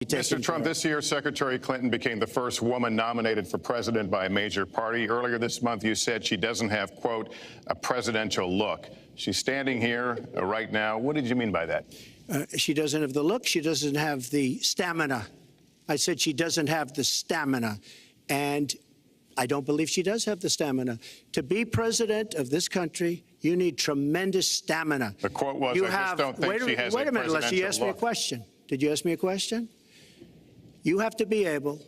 Mr. Trump, this year, Secretary Clinton became the first woman nominated for president by a major party. Earlier this month, you said she doesn't have, quote, a presidential look. She's standing here right now. What did you mean by that? She doesn't have the look. She doesn't have the stamina. I said she doesn't have the stamina. And I don't believe she does have the stamina. To be president of this country, you need tremendous stamina. The quote was, I just don't think she has a presidential look. Wait a minute, unless you asked me a question. Did you ask me a question? You have to be able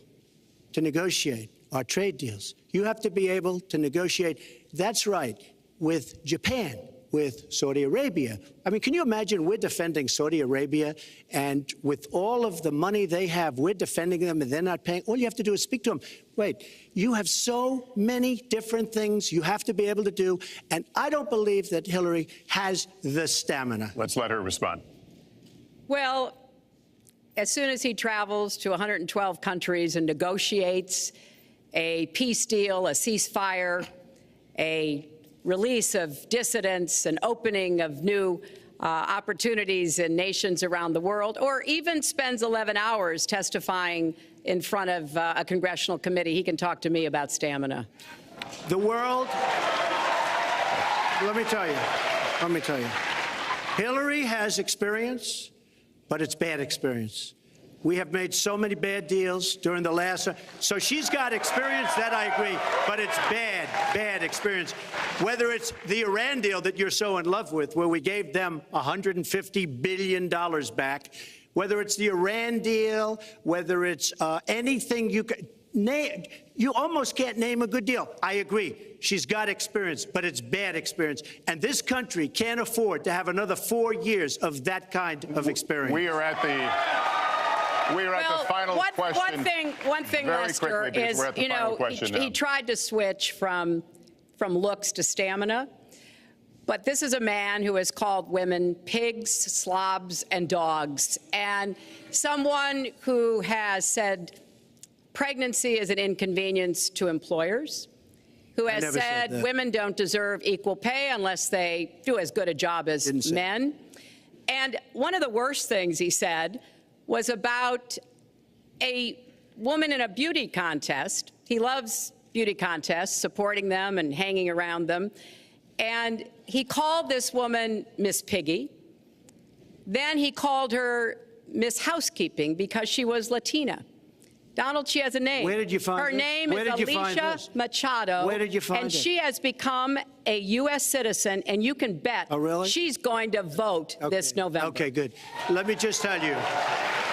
to negotiate our trade deals. You have to be able to negotiate, that's right, with Japan, with Saudi Arabia. I mean, can you imagine we're defending Saudi Arabia, and with all of the money they have, we're defending them and they're not paying? All you have to do is speak to them. Wait, you have so many different things you have to be able to do, and I don't believe that Hillary has the stamina. Let's let her respond. Well, as soon as he travels to 112 countries and negotiates a peace deal, a ceasefire, a release of dissidents, an opening of new opportunities in nations around the world, or even spends 11 hours testifying in front of a congressional committee, he can talk to me about stamina. The world, let me tell you, Hillary has experience, but it's bad experience. We have made so many bad deals during the last, so she's got experience, that I agree, but it's bad experience. Whether it's the Iran deal that you're so in love with, where we gave them $150 billion back, whether it's the Iran deal, whether it's anything you can name, you almost can't name a good deal. I agree. She's got experience, but it's bad experience. And this country can't afford to have another 4 years of that kind of experience. We are at the final question. One thing, Lester, is, you know, he tried to switch from looks to stamina. But this is a man who has called women pigs, slobs, and dogs, and someone who has said pregnancy is an inconvenience to employers, who has said women don't deserve equal pay unless they do as good a job as men. And one of the worst things he said was about a woman in a beauty contest. He loves beauty contests, supporting them and hanging around them. And he called this woman Miss Piggy. Then he called her Miss Housekeeping because she was Latina. Donald, she has a name. Where did you find her this? name is Alicia Machado. Where did you find and it? she has become a U.S. citizen, and you can bet she's going to vote this November. Okay, good. Let me just tell you.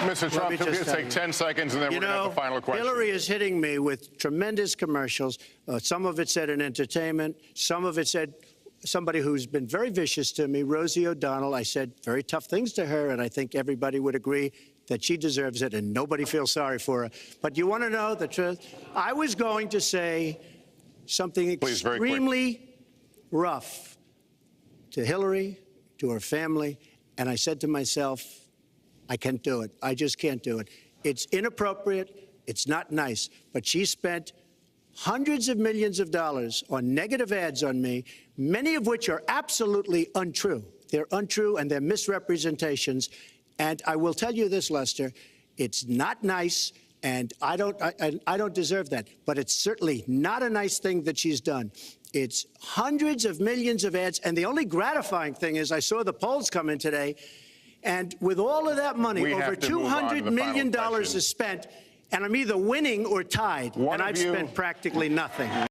Mr. Trump, can we just take 10 seconds, and then we're going to have the final question. Hillary is hitting me with tremendous commercials. Some of it said in entertainment. Some of it said somebody who's been very vicious to me, Rosie O'Donnell. I said very tough things to her, and I think everybody would agree that she deserves it, and nobody feels sorry for her. But you want to know the truth? I was going to say something extremely rough to Hillary, to her family, and I said to myself, I can't do it. I just can't do it. It's inappropriate. It's not nice. But she spent hundreds of millions of dollars on negative ads on me, many of which are absolutely untrue. They're untrue, and they're misrepresentations. And I will tell you this, Lester, it's not nice, and I don't deserve that. But it's certainly not a nice thing that she's done. It's hundreds of millions of ads, and the only gratifying thing is I saw the polls come in today, and with all of that money, over $200 million is spent, and I'm either winning or tied, and I've spent practically nothing.